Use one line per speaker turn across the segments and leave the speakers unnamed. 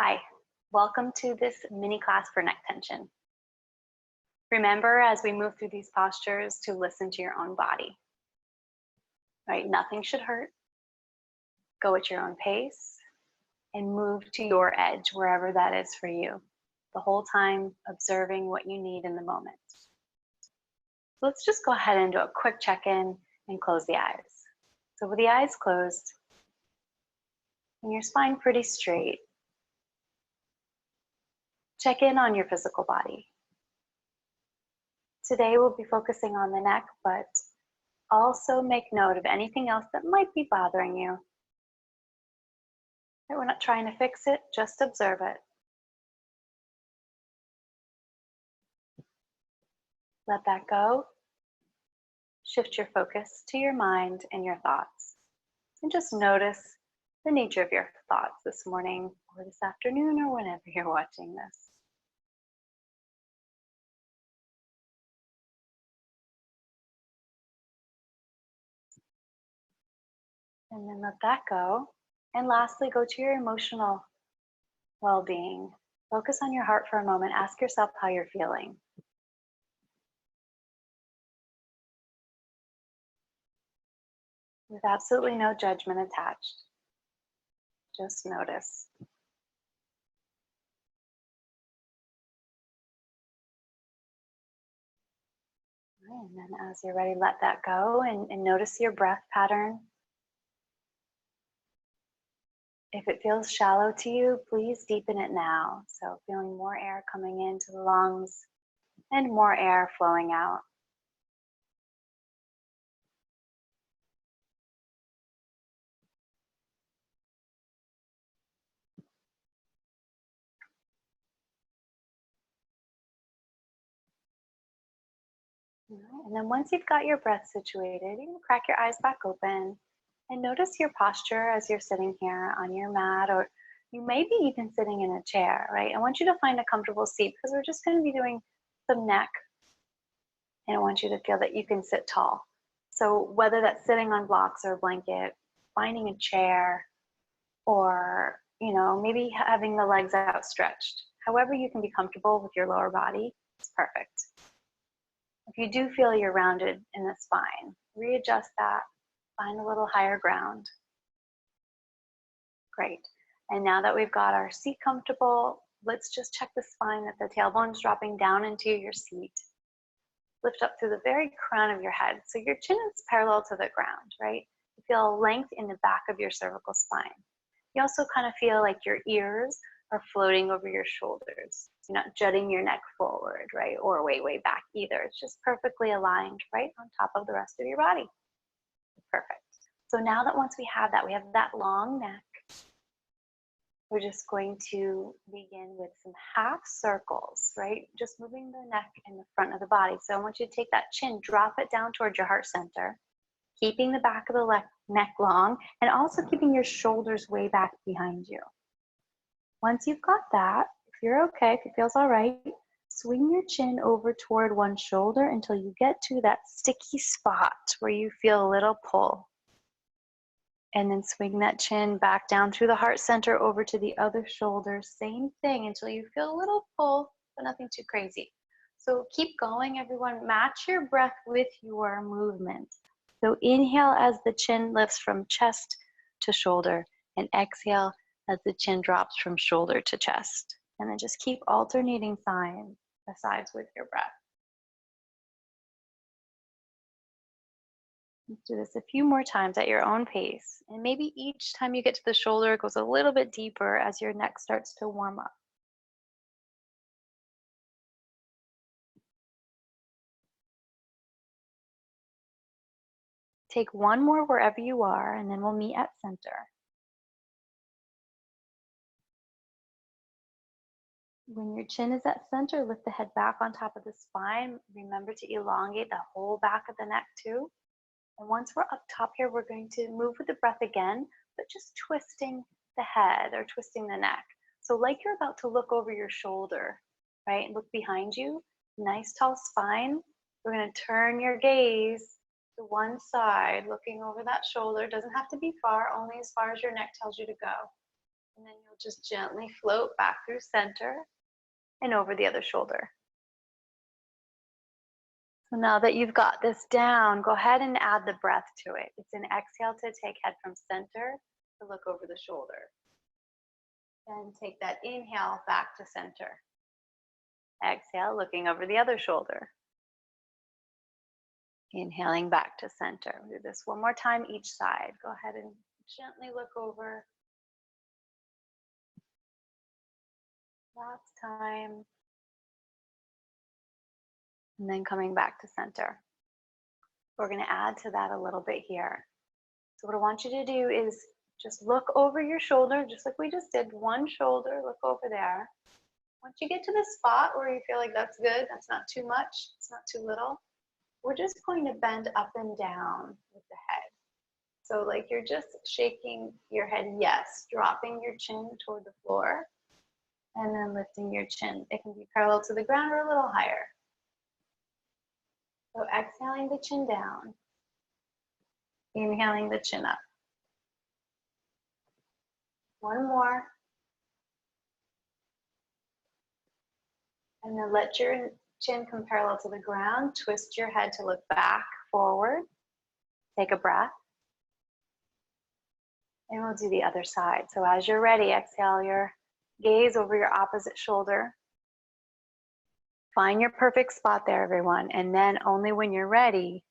Hi, welcome to this mini class for neck tension. Remember, as we move through these postures, to listen to your own body. Right? Nothing should hurt. Go at your own pace and move to your edge, wherever that is for you. The whole time observing what you need in the moment. Let's just go ahead and do a quick check-in and close the eyes. So with the eyes closed and your spine pretty straight, check in on your physical body. Today we'll be focusing on the neck, but also make note of anything else that might be bothering you. We're not trying to fix it, just observe it. Let that go. Shift your focus to your mind and your thoughts. And just notice the nature of your thoughts this morning or this afternoon or whenever you're watching this. And then let that go. And lastly, go to your emotional well-being. Focus on your heart for a moment. Ask yourself how you're feeling. With absolutely no judgment attached. Just notice. And then as you're ready, let that go and notice your breath pattern. If it feels shallow to you, please deepen it now. So feeling more air coming into the lungs and more air flowing out. And then once you've got your breath situated, you can crack your eyes back open and notice your posture as you're sitting here on your mat, or you may be even sitting in a chair, right? I want you to find a comfortable seat because we're just going to be doing some neck, and I want you to feel that you can sit tall. So whether that's sitting on blocks or a blanket, finding a chair, or maybe having the legs outstretched, however you can be comfortable with your lower body, it's perfect. If you do feel you're rounded in the spine, readjust that, find a little higher ground. Great. And now that we've got our seat comfortable, let's just check the spine, that the tailbone's dropping down into your seat. Lift up through the very crown of your head. So your chin is parallel to the ground, right? You feel length in the back of your cervical spine. You also kind of feel like your ears are floating over your shoulders. You're not jutting your neck forward, right? Or way, way back either. It's just perfectly aligned right on top of the rest of your body. Perfect. So now that once we have that long neck, we're just going to begin with some half circles, right? Just moving the neck in the front of the body. So I want you to take that chin, drop it down towards your heart center, keeping the back of the neck long, and also keeping your shoulders way back behind you. Once you've got that, if you're okay, if it feels all right, swing your chin over toward one shoulder until you get to that sticky spot where you feel a little pull. And then swing that chin back down through the heart center over to the other shoulder. Same thing until you feel a little pull, but nothing too crazy. So keep going, everyone. Match your breath with your movement. So inhale as the chin lifts from chest to shoulder, and exhale as the chin drops from shoulder to chest. And then just keep alternating sides with your breath. Let's do this a few more times at your own pace. And maybe each time you get to the shoulder, it goes a little bit deeper as your neck starts to warm up. Take one more wherever you are, and then we'll meet at center. When your chin is at center, lift the head back on top of the spine. Remember to elongate the whole back of the neck too. And once we're up top here, we're going to move with the breath again, but just twisting the head or twisting the neck. So like you're about to look over your shoulder, right? Look behind you, nice tall spine. We're going to turn your gaze to one side, looking over that shoulder. Doesn't have to be far, only as far as your neck tells you to go. And then you'll just gently float back through center and over the other shoulder. So now that you've got this down, go ahead and add the breath to it. It's an exhale to take head from center to look over the shoulder. Then take that inhale back to center. Exhale, looking over the other shoulder. Inhaling back to center. We'll do this one more time each side. Go ahead and gently look over. Last time. And then coming back to center. We're going to add to that a little bit here. So what I want you to do is just look over your shoulder, just like we just did. One shoulder, look over there. Once you get to the spot where you feel like that's good, that's not too much, it's not too little, we're just going to bend up and down with the head. So like you're just shaking your head, yes, dropping your chin toward the floor, and then lifting your chin. It can be parallel to the ground or a little higher. So exhaling the chin down, inhaling the chin up. One more. And then let your chin come parallel to the ground. Twist your head to look back, forward. Take a breath. And we'll do the other side. So as you're ready, exhale your gaze over your opposite shoulder. Find your perfect spot there, everyone. And then only when you're ready,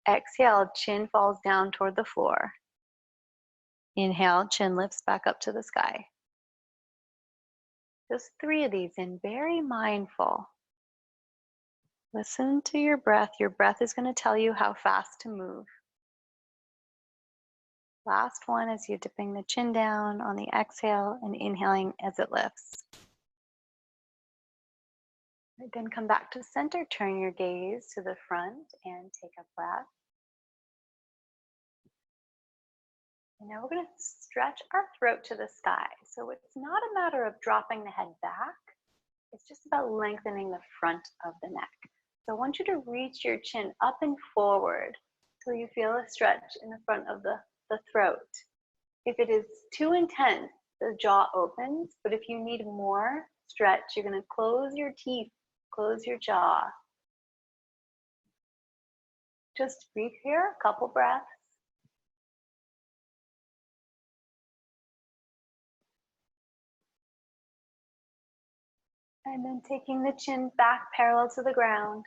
exhale, chin falls down toward the floor. Inhale, chin lifts back up to the sky. Just 3 of these in, very mindful. Listen to your breath. Your breath is going to tell you how fast to move. Last one is you dipping the chin down on the exhale and inhaling as it lifts. Right, then come back to center, turn your gaze to the front and take a breath. And now we're going to stretch our throat to the sky. So it's not a matter of dropping the head back. It's just about lengthening the front of the neck. So I want you to reach your chin up and forward till you feel a stretch in the front of the throat. If it is too intense, the jaw opens, but if you need more stretch, you're going to close your teeth, close your jaw. Just breathe here, a couple breaths. And then taking the chin back parallel to the ground.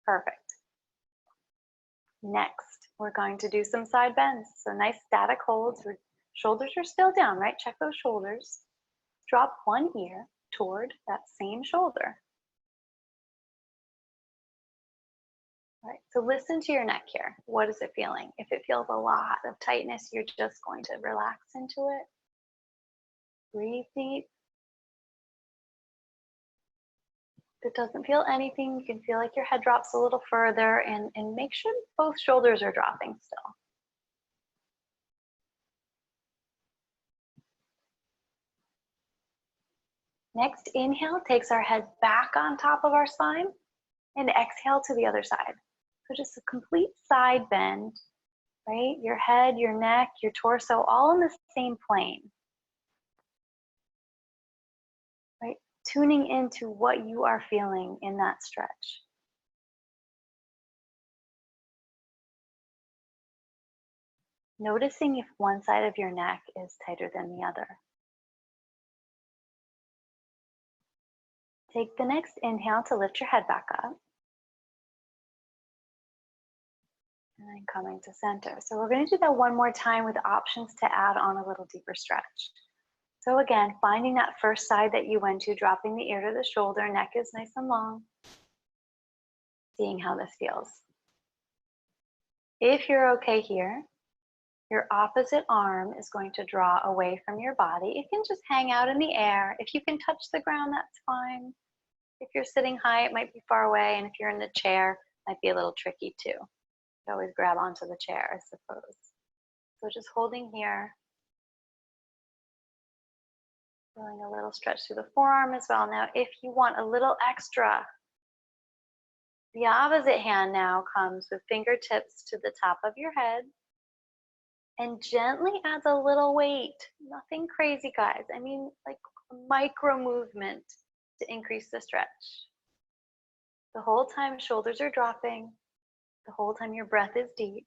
Perfect. Next, we're going to do some side bends. So nice static holds. Shoulders are still down, right? Check those shoulders. Drop one ear toward that same shoulder. All right, so listen to your neck here. What is it feeling? If it feels a lot of tightness, you're just going to relax into it. Breathe deep. If it doesn't feel anything, you can feel like your head drops a little further, and make sure both shoulders are dropping still. Next, inhale takes our head back on top of our spine, and exhale to the other side. So just a complete side bend, right? Your head, your neck, your torso, all in the same plane. Right? Tuning into what you are feeling in that stretch. Noticing if one side of your neck is tighter than the other. Take the next inhale to lift your head back up. And then coming to center. So we're going to do that one more time with options to add on a little deeper stretch. So again, finding that first side that you went to, dropping the ear to the shoulder, neck is nice and long. Seeing how this feels. If you're okay here, your opposite arm is going to draw away from your body. It can just hang out in the air. If you can touch the ground, that's fine. If you're sitting high, it might be far away. And if you're in the chair, it might be a little tricky too. You always grab onto the chair, I suppose. So just holding here. Feeling a little stretch through the forearm as well. Now, if you want a little extra, the opposite hand now comes with fingertips to the top of your head And gently adds a little weight. Nothing crazy, guys. I mean, like a micro movement to increase the stretch. The whole time shoulders are dropping. The whole time your breath is deep.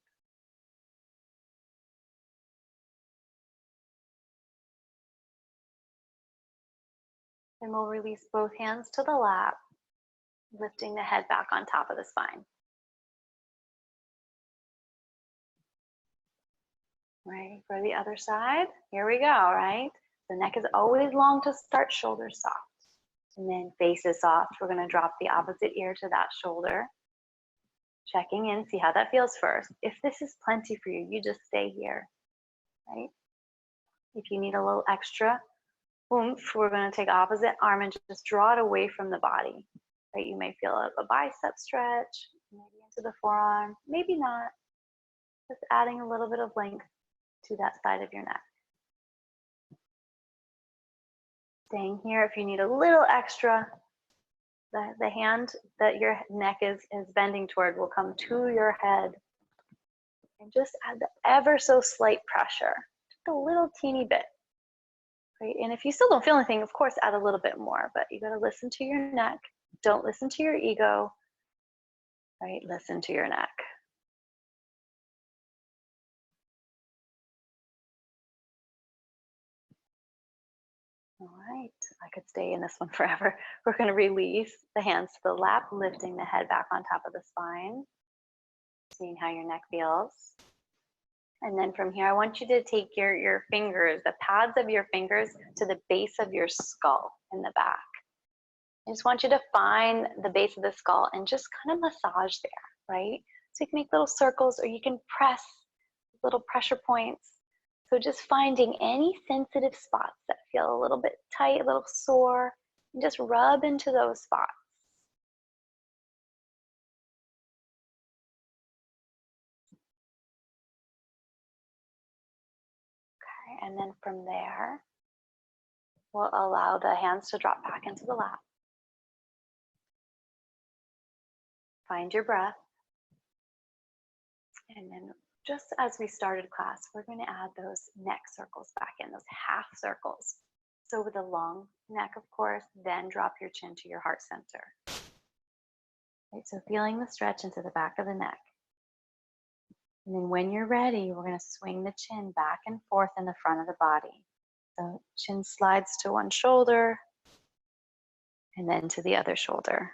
Then we'll release both hands to the lap, lifting the head back on top of the spine. Right, for the other side. Here we go, right? The neck is always long to start, shoulders soft. And then face is soft. We're going to drop the opposite ear to that shoulder. Checking in, see how that feels first. If this is plenty for you, you just stay here, right? If you need a little extra oomph, we're going to take opposite arm and just draw it away from the body, right? You may feel a bicep stretch, maybe into the forearm, maybe not. Just adding a little bit of length to that side of your neck. Staying here, if you need a little extra, the hand that your neck is bending toward will come to your head. And just add the ever so slight pressure, just a little teeny bit. Right? And if you still don't feel anything, of course, add a little bit more, but you gotta listen to your neck. Don't listen to your ego, right? Listen to your neck. All right, I could stay in this one forever. We're going to release the hands to the lap, lifting the head back on top of the spine, seeing how your neck feels. And then from here, I want you to take your fingers, the pads of your fingers, to the base of your skull in the back. I just want you to find the base of the skull and just kind of massage there, right? So you can make little circles, or you can press little pressure points. So just finding any sensitive spots that feel a little bit tight, a little sore, and just rub into those spots. Okay, and then from there, we'll allow the hands to drop back into the lap. Find your breath. And then just as we started class, we're going to add those neck circles back in, those half circles. So with a long neck, of course, then drop your chin to your heart center. Right, so feeling the stretch into the back of the neck. And then when you're ready, we're going to swing the chin back and forth in the front of the body. So chin slides to one shoulder and then to the other shoulder.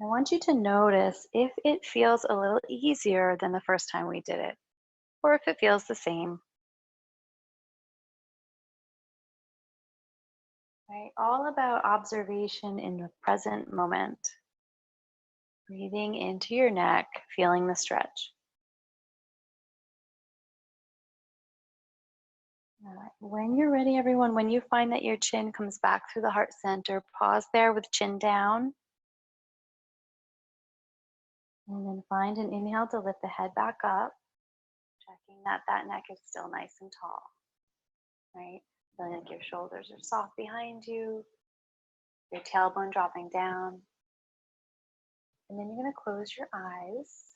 I want you to notice if it feels a little easier than the first time we did it, or if it feels the same. Right? All about observation in the present moment. Breathing into your neck, feeling the stretch. All right. When you're ready, everyone, when you find that your chin comes back through the heart center, pause there with chin down. And then find an inhale to lift the head back up, checking that that neck is still nice and tall, right? Feeling like your shoulders are soft behind you, your tailbone dropping down. And then you're going to close your eyes,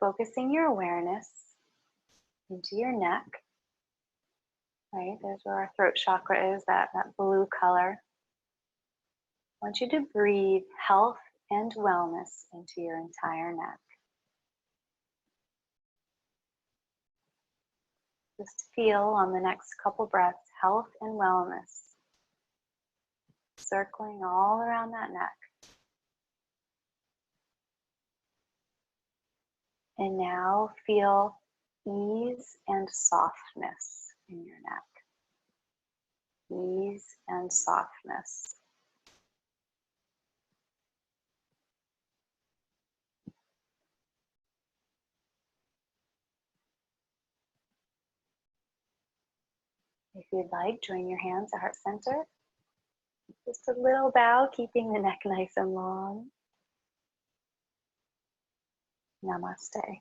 focusing your awareness into your neck, right? There's where our throat chakra is, that blue color. I want you to breathe health and wellness into your entire neck. Just feel on the next couple breaths, health and wellness, circling all around that neck. And now feel ease and softness in your neck. Ease and softness. If you'd like, join your hands at heart center. Just a little bow, keeping the neck nice and long. Namaste.